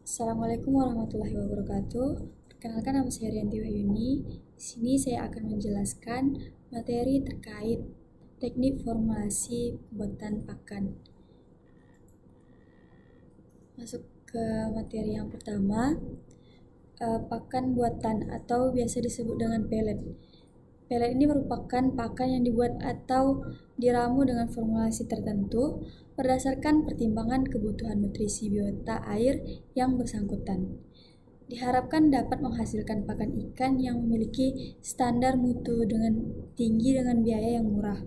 Assalamualaikum warahmatullahi wabarakatuh. Perkenalkan, nama saya Rianti Wahyuni. Di sini saya akan menjelaskan materi terkait teknik formulasi pembuatan pakan. Masuk ke materi yang pertama, pakan buatan atau biasa disebut dengan pelet. Pelet ini merupakan pakan yang dibuat atau diramu dengan formulasi tertentu berdasarkan pertimbangan kebutuhan nutrisi biota air yang bersangkutan. Diharapkan dapat menghasilkan pakan ikan yang memiliki standar mutu dengan tinggi dengan biaya yang murah.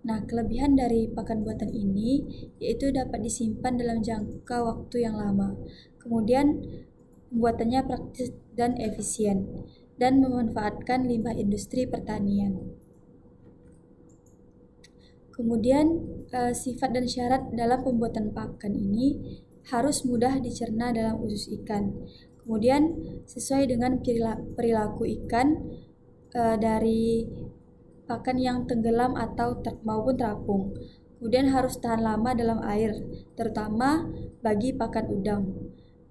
Nah, kelebihan dari pakan buatan ini yaitu dapat disimpan dalam jangka waktu yang lama. Kemudian, pembuatannya praktis dan efisien dan memanfaatkan limbah industri pertanian. Kemudian, sifat dan syarat dalam pembuatan pakan ini harus mudah dicerna dalam usus ikan. Kemudian, sesuai dengan perilaku ikan dari pakan yang tenggelam atau maupun terapung. Kemudian harus tahan lama dalam air, terutama bagi pakan udang.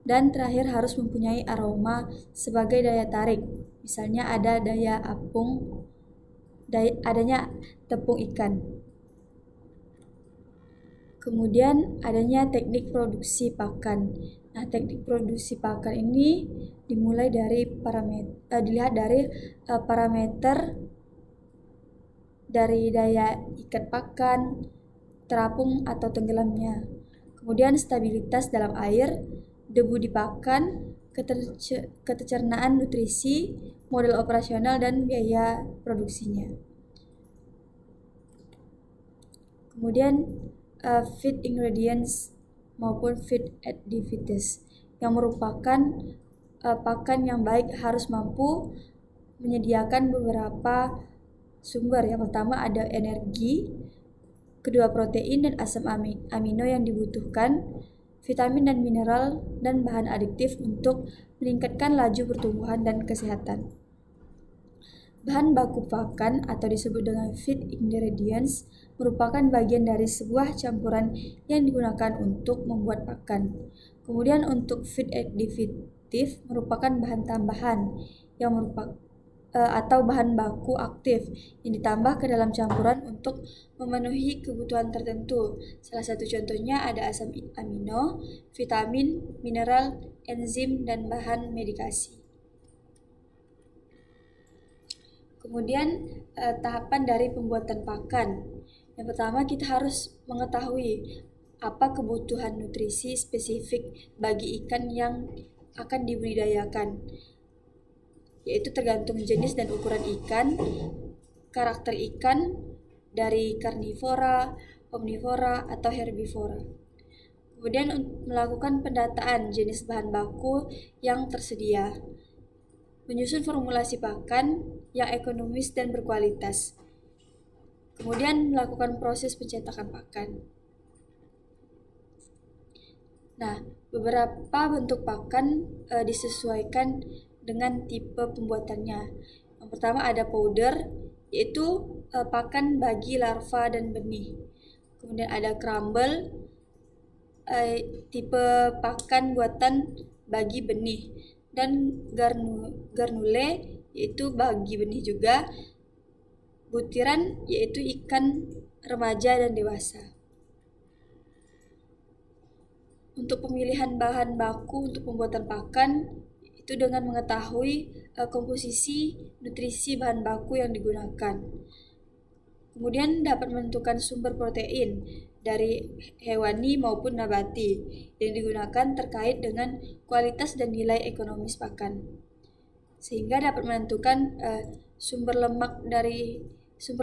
Dan terakhir harus mempunyai aroma sebagai daya tarik. Misalnya ada adanya tepung ikan. Kemudian adanya teknik produksi pakan. Nah, teknik produksi pakan ini dimulai dari dilihat dari parameter dari daya ikat pakan, terapung atau tenggelamnya. Kemudian stabilitas dalam air, debu di pakan, ketercernaan nutrisi, model operasional dan biaya produksinya. Kemudian feed ingredients maupun feed additives yang merupakan pakan yang baik harus mampu menyediakan beberapa sumber. Yang pertama ada energi, kedua protein dan asam amino yang dibutuhkan, vitamin dan mineral, dan bahan adiktif untuk meningkatkan laju pertumbuhan dan kesehatan. Bahan baku pakan atau disebut dengan feed ingredients merupakan bagian dari sebuah campuran yang digunakan untuk membuat pakan. Kemudian untuk feed additive merupakan bahan tambahan yang atau bahan baku aktif yang ditambah ke dalam campuran untuk memenuhi kebutuhan tertentu. Salah satu contohnya ada asam amino, vitamin, mineral, enzim, dan bahan medikasi. Kemudian tahapan dari pembuatan pakan. Yang pertama kita harus mengetahui apa kebutuhan nutrisi spesifik bagi ikan yang akan dibudidayakan, yaitu tergantung jenis dan ukuran ikan, karakter ikan dari karnivora, omnivora, atau herbivora. Kemudian melakukan pendataan jenis bahan baku yang tersedia, menyusun formulasi pakan yang ekonomis dan berkualitas. Kemudian melakukan proses pencetakan pakan. Nah, beberapa bentuk pakan disesuaikan dengan tipe pembuatannya. Yang pertama ada powder, yaitu pakan bagi larva dan benih. Kemudian ada crumble, tipe pakan buatan bagi benih. Dan garnule, yaitu bagi benih juga. Butiran, yaitu ikan remaja dan dewasa. Untuk pemilihan bahan baku untuk pembuatan pakan itu dengan mengetahui komposisi nutrisi bahan baku yang digunakan. Kemudian dapat menentukan sumber protein dari hewani maupun nabati yang digunakan terkait dengan kualitas dan nilai ekonomis pakan. Sehingga dapat menentukan sumber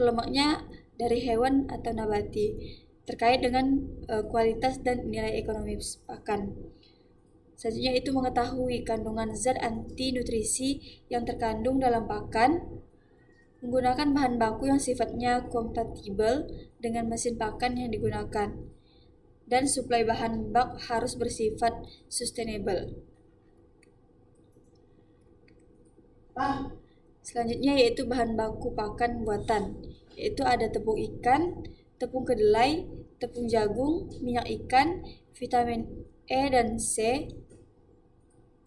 lemaknya dari hewan atau nabati terkait dengan kualitas dan nilai ekonomis pakan. Selanjutnya itu mengetahui kandungan zat anti nutrisi yang terkandung dalam pakan, menggunakan bahan baku yang sifatnya kompatibel dengan mesin pakan yang digunakan, dan suplai bahan bak harus bersifat sustainable. Selanjutnya yaitu bahan baku pakan buatan, yaitu ada tepung ikan, tepung kedelai, tepung jagung, minyak ikan, vitamin E dan C,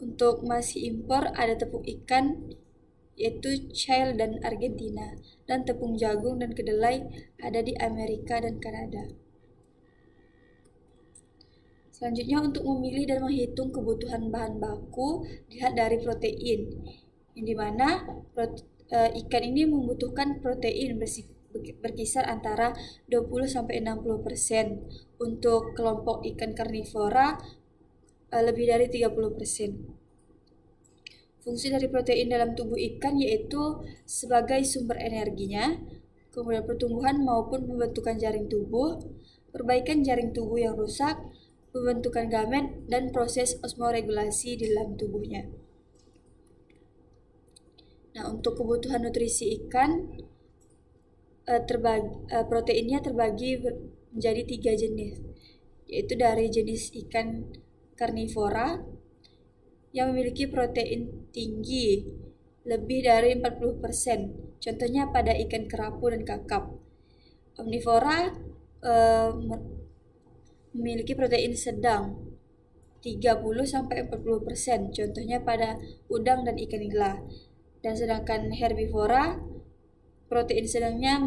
Untuk masih impor ada tepung ikan yaitu Chile dan Argentina, dan tepung jagung dan kedelai ada di Amerika dan Kanada. Selanjutnya, untuk memilih dan menghitung kebutuhan bahan baku dilihat dari protein, yang dimana ikan ini membutuhkan protein berkisar antara 20-60%. Untuk kelompok ikan karnivora lebih dari 30%. Fungsi dari protein dalam tubuh ikan yaitu sebagai sumber energinya, kemudian pertumbuhan maupun pembentukan jaring tubuh, perbaikan jaring tubuh yang rusak, pembentukan gamet, dan proses osmoregulasi di dalam tubuhnya. Nah, untuk kebutuhan nutrisi ikan, proteinnya terbagi menjadi 3 jenis, yaitu dari jenis ikan karnivora yang memiliki protein tinggi lebih dari 40%. Contohnya pada ikan kerapu dan kakap. Omnivora memiliki protein sedang 30-40%. Contohnya pada udang dan ikan nila. Dan sedangkan herbivora protein sedangnya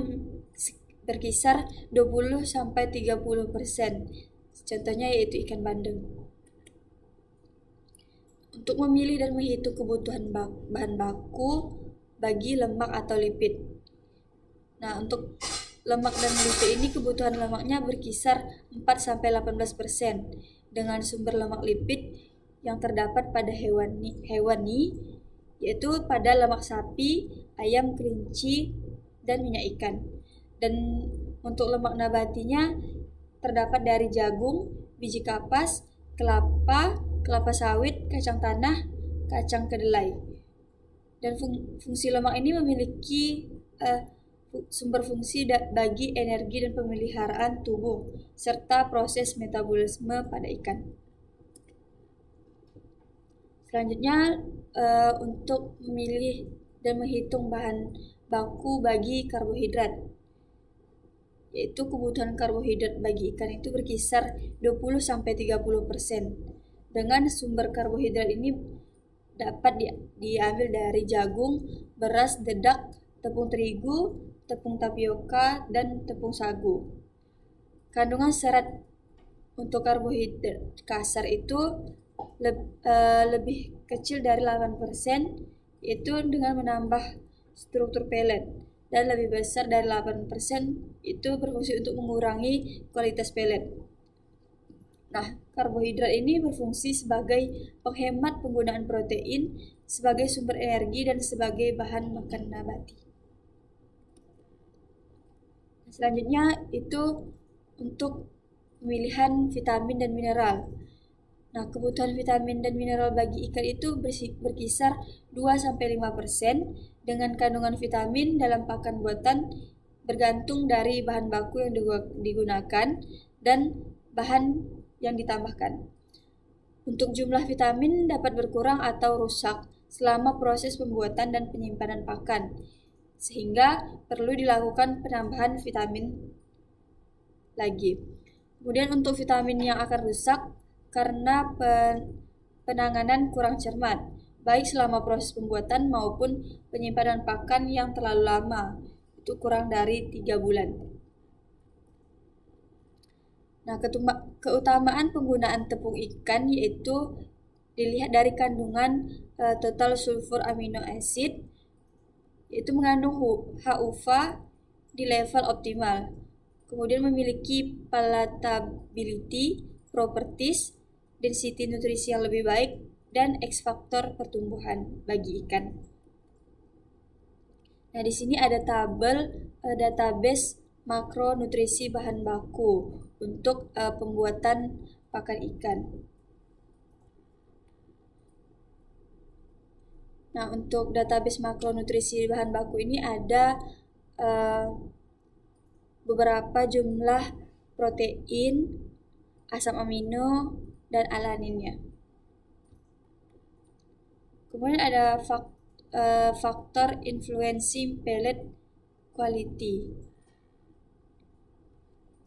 berkisar 20-30%. Contohnya yaitu ikan bandeng. Untuk memilih dan menghitung kebutuhan bahan baku bagi lemak atau lipid. Nah, untuk lemak dan lipid ini kebutuhan lemaknya berkisar 4-18% dengan sumber lemak lipid yang terdapat pada hewani yaitu pada lemak sapi, ayam, kelinci, dan minyak ikan. Dan untuk lemak nabatinya terdapat dari jagung, biji kapas, kelapa sawit, kacang tanah, kacang kedelai. Dan fungsi lemak ini memiliki sumber fungsi bagi energi dan pemeliharaan tubuh serta proses metabolisme pada ikan. Selanjutnya, untuk memilih dan menghitung bahan baku bagi karbohidrat, yaitu kebutuhan karbohidrat bagi ikan itu berkisar 20-30%. Dengan sumber karbohidrat ini dapat diambil dari jagung, beras, dedak, tepung terigu, tepung tapioka, dan tepung sagu. Kandungan serat untuk karbohidrat kasar itu lebih kecil dari 8%, yaitu dengan menambah struktur pelet, dan lebih besar dari 8% itu berfungsi untuk mengurangi kualitas pelet. Nah, karbohidrat ini berfungsi sebagai penghemat penggunaan protein, sebagai sumber energi, dan sebagai bahan makan nabati. Selanjutnya itu untuk pemilihan vitamin dan mineral. Nah, kebutuhan vitamin dan mineral bagi ikan itu berkisar 2-5% dengan kandungan vitamin dalam pakan buatan bergantung dari bahan baku yang digunakan dan bahan yang ditambahkan. Untuk jumlah vitamin dapat berkurang atau rusak selama proses pembuatan dan penyimpanan pakan, sehingga perlu dilakukan penambahan vitamin lagi. Kemudian untuk vitamin yang akan rusak karena penanganan kurang cermat, baik selama proses pembuatan maupun penyimpanan pakan yang terlalu lama, itu kurang dari 3 bulan. Nah, keutamaan penggunaan tepung ikan yaitu dilihat dari kandungan total sulfur amino acid, yaitu mengandung HUFA di level optimal. Kemudian memiliki palatability, properties, density nutrisi yang lebih baik, dan X faktor pertumbuhan bagi ikan. Nah, di sini ada tabel database makronutrisi bahan baku untuk pembuatan pakan ikan. Nah, untuk database makronutrisi bahan baku ini ada beberapa jumlah protein, asam amino, dan alaninnya. Kemudian ada faktor influencing pellet quality.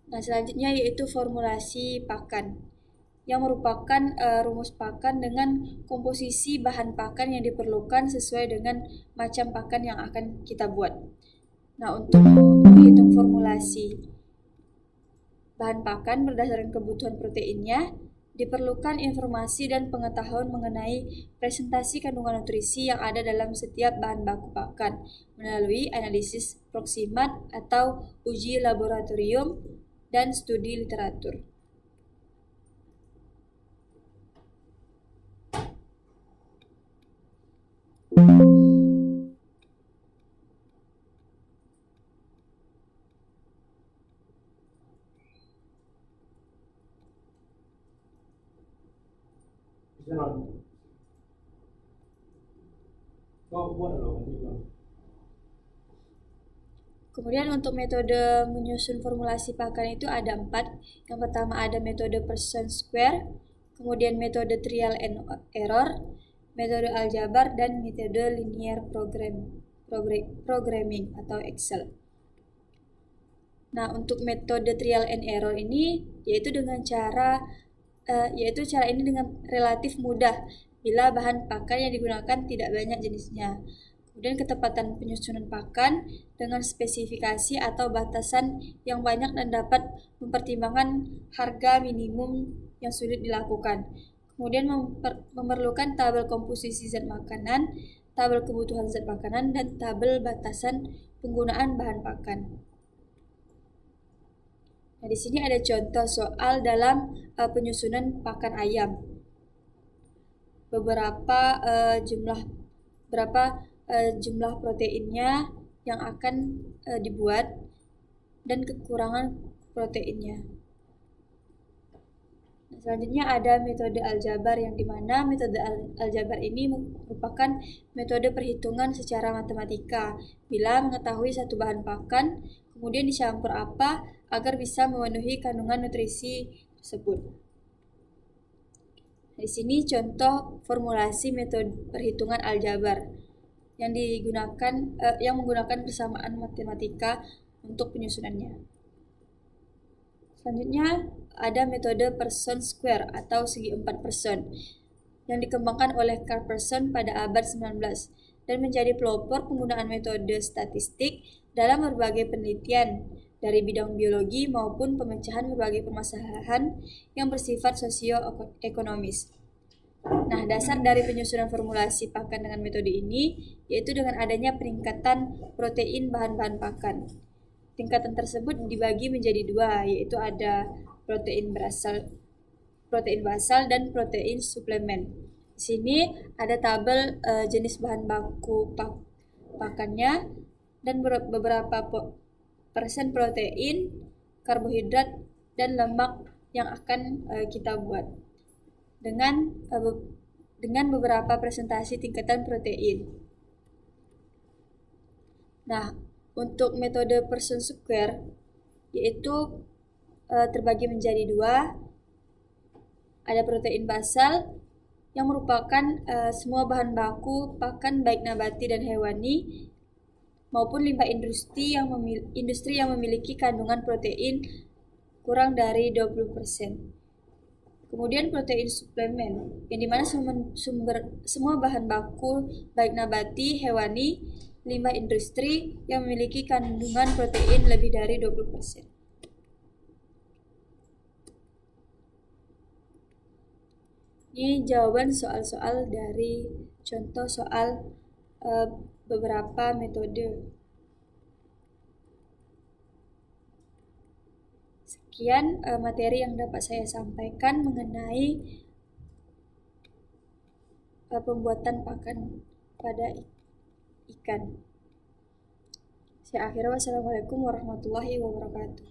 Nah, selanjutnya yaitu formulasi pakan. yang merupakan rumus pakan dengan komposisi bahan pakan yang diperlukan sesuai dengan macam pakan yang akan kita buat. Nah, untuk menghitung formulasi bahan pakan berdasarkan kebutuhan proteinnya, diperlukan informasi dan pengetahuan mengenai presentasi kandungan nutrisi yang ada dalam setiap bahan baku pakan melalui analisis proksimat atau uji laboratorium dan studi literatur. Kemudian untuk metode menyusun formulasi pakan itu ada 4. Yang pertama ada metode Poisson square, kemudian metode trial and error, metode aljabar, dan metode linear programming atau Excel. Nah, untuk metode trial and error ini yaitu cara ini dengan relatif mudah bila bahan pakan yang digunakan tidak banyak jenisnya. Kemudian ketepatan penyusunan pakan dengan spesifikasi atau batasan yang banyak dan dapat mempertimbangkan harga minimum yang sulit dilakukan. Kemudian memerlukan tabel komposisi zat makanan, tabel kebutuhan zat makanan, dan tabel batasan penggunaan bahan pakan. Nah, di sini ada contoh soal dalam penyusunan pakan ayam. Jumlah proteinnya yang akan dibuat dan kekurangan proteinnya. Nah, selanjutnya ada metode aljabar yang dimana metode aljabar ini merupakan metode perhitungan secara matematika bila mengetahui satu bahan pakan kemudian dicampur apa agar bisa memenuhi kandungan nutrisi tersebut. Nah, di sini contoh formulasi metode perhitungan aljabar yang menggunakan persamaan matematika untuk penyusunannya. Selanjutnya ada metode Poisson square atau segi 4 Poisson yang dikembangkan oleh Carl Poisson pada abad 19 dan menjadi pelopor penggunaan metode statistik dalam berbagai penelitian dari bidang biologi maupun pemecahan berbagai permasalahan yang bersifat sosioekonomis. Nah, dasar dari penyusunan formulasi pakan dengan metode ini yaitu dengan adanya peningkatan protein bahan-bahan pakan. Tingkatan tersebut dibagi menjadi 2, yaitu ada protein basal dan protein suplemen. Di sini ada tabel jenis bahan baku pakannya dan beberapa persen protein, karbohidrat, dan lemak yang akan kita buat dengan beberapa presentasi tingkatan protein. Nah, untuk metode Poisson square yaitu terbagi menjadi 2. Ada protein basal yang merupakan semua bahan baku pakan baik nabati dan hewani maupun limbah industri yang memiliki kandungan protein kurang dari 20%. Kemudian protein suplemen yang dimana semua bahan baku baik nabati, hewani, limbah industri yang memiliki kandungan protein lebih dari 20%. Ini jawaban soal-soal dari contoh soal beberapa metode. Sekian materi yang dapat saya sampaikan mengenai pembuatan pakan pada ikan. Saya akhiri, wassalamualaikum warahmatullahi wabarakatuh.